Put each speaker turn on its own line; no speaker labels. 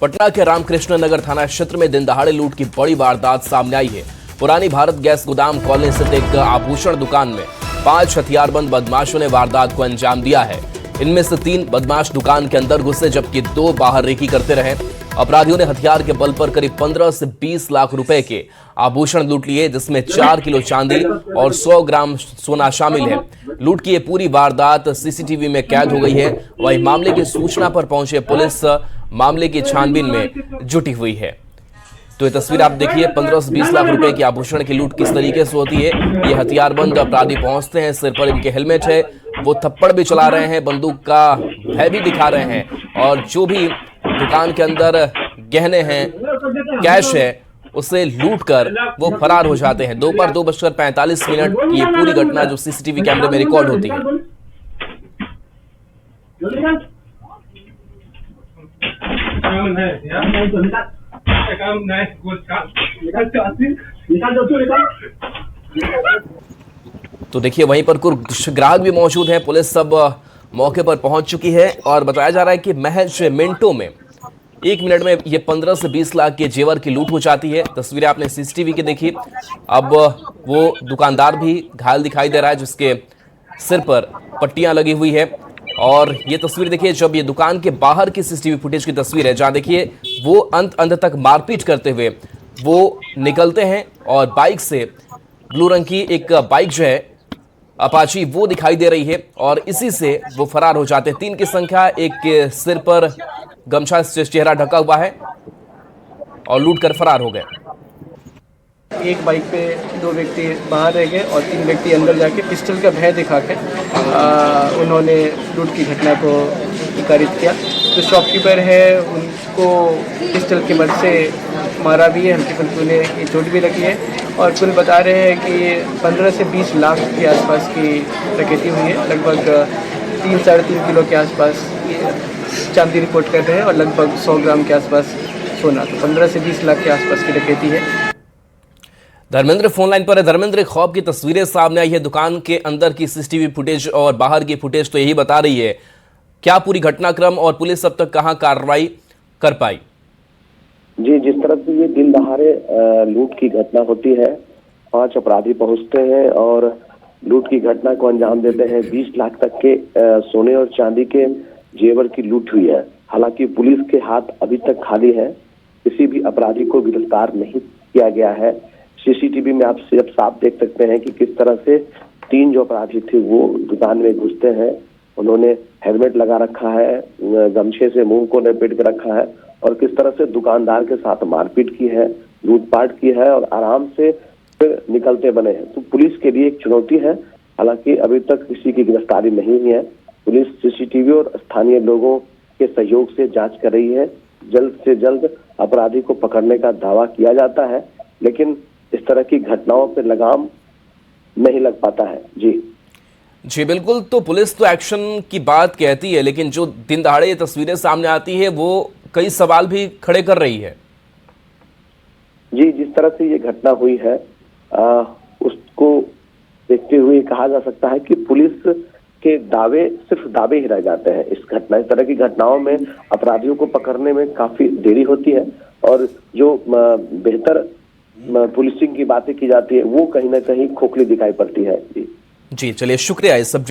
पटना के रामकृष्ण नगर थाना क्षेत्र में दिन दहाड़े लूट की बड़ी वारदात सामने आई है। पुरानी भारत गैस गोदाम कॉलोनी स्थित एक आभूषण दुकान में 5 हथियारबंद बदमाशों ने वारदात को अंजाम दिया है। इनमें से 3 बदमाश दुकान के अंदर घुसे जबकि 2 बाहर रेकी करते रहे। अपराधियों ने हथियार के बल पर करीब 15 से 20 लाख रुपए के आभूषण लूट लिए, जिसमें 4 किलो चांदी और 100 ग्राम सोना शामिल है। लूट की ये पूरी वारदात सीसीटीवी में कैद हो गई है। वहीं मामले की सूचना पर पहुंचे पुलिस मामले की छानबीन में जुटी हुई है। तो ये तस्वीर आप देखिए, 15 से 20 लाख रुपए की आभूषण की लूट किस तरीके से होती है। ये हथियारबंद अपराधी पहुंचते हैं, सिर पर इनके हेलमेट है, वो थप्पड़ भी चला रहे हैं, बंदूक का भय भी दिखा रहे हैं और जो भी दुकान के अंदर गहने हैं, कैश है, उसे लूट कर वो फरार हो जाते हैं। दोपहर 2:45 की ये पूरी घटना जो सीसीटीवी कैमरे में रिकॉर्ड होती है। तो देखिए, वहीं पर कुछ ग्राहक भी मौजूद हैं। पुलिस सब मौके पर पहुंच चुकी है और बताया जा रहा है कि महज मिनटों में 1 मिनट में ये 15 से 20 लाख के जेवर की लूट हो जाती है। तस्वीरें आपने सीसीटीवी की देखी। अब वो दुकानदार भी घायल दिखाई दे रहा है, जिसके सिर पर पट्टियां लगी हुई है। और ये तस्वीर देखिए, जब ये दुकान के बाहर की सीसीटीवी फुटेज की तस्वीर है, जहां देखिए वो अंत तक मारपीट करते हुए वो निकलते हैं और बाइक से, ब्लू रंग की एक बाइक जो है अपाची, वो दिखाई दे रही है और इसी से वो फरार हो जाते हैं। 3 की संख्या, एक के सिर पर गमछा से चेहरा ढका हुआ है और लूट कर फरार हो गए।
एक बाइक पे 2 व्यक्ति बाहर रह गए और 3 व्यक्ति अंदर जाके पिस्टल का भय दिखा के उन्होंने लूट की घटना को कारित किया। जो शॉपकीपर है उनको पिस्टल के बल से मारा भी है, हल्की फुल्की उन्हें चोट भी लगी है और कुल बता रहे हैं कि 15 से 20 लाख के आसपास की डकैती हुई है। लगभग 3-3.5 किलो के आसपास चांदी रिपोर्ट कर रहे हैं और लगभग 100 ग्राम के आसपास सोना। तो 15 से 20 लाख के आसपास की डकैती है।
धर्मेंद्र फोन लाइन पर है। धर्मेंद्र, खौफ की तस्वीरें सामने आई है। दुकान के अंदर की सीसीटीवी फुटेज और बाहर की फुटेज तो यही बता रही है। क्या पूरी घटनाक्रम और पुलिस अब तक कहां कार्रवाई कर पाई?
जी, जिस तरह से ये दिन दहाड़े लूट की घटना होती है, 5 अपराधी पहुंचते हैं और लूट की घटना को अंजाम देते हैं। 20 लाख तक के सोने और चांदी के जेवर की लूट हुई है। हालांकि पुलिस के हाथ अभी तक खाली है, किसी भी अपराधी को गिरफ्तार नहीं किया गया है। सीसीटीवी में आप सिर्फ साफ देख सकते हैं कि किस तरह से 3 जो अपराधी थे वो दुकान में घुसते हैं। उन्होंने हेलमेट लगा रखा है, गमछे से मुंह को लपेट के रखा है और किस तरह से दुकानदार के साथ मारपीट की है, लूटपाट की है और आराम से फिर निकलते बने हैं। तो पुलिस के लिए एक चुनौती है। हालांकि अभी तक किसी की गिरफ्तारी नहीं हुई है। पुलिस सीसीटीवी और स्थानीय लोगों के सहयोग से जांच कर रही है। जल्द से जल्द अपराधी को पकड़ने का दावा किया जाता है, लेकिन इस तरह की घटनाओं पर लगाम नहीं लग पाता है। जी
बिल्कुल। तो पुलिस तो एक्शन की बात कहती है, लेकिन जो दिन दहाड़े ये तस्वीरें सामने आती है वो कई सवाल भी खड़े कर रही है।
जी, जिस तरह से ये घटना हुई है उसको देखते हुए कहा जा सकता है कि पुलिस के दावे सिर्फ दावे ही रह जाते हैं। इस तरह की घटनाओं में अपराधियों को पकड़ने में काफी देरी होती है और जो बेहतर पुलिसिंग की बातें की जाती है वो कहीं ना कहीं खोखली दिखाई पड़ती है। जी
चलिए, शुक्रिया इस सब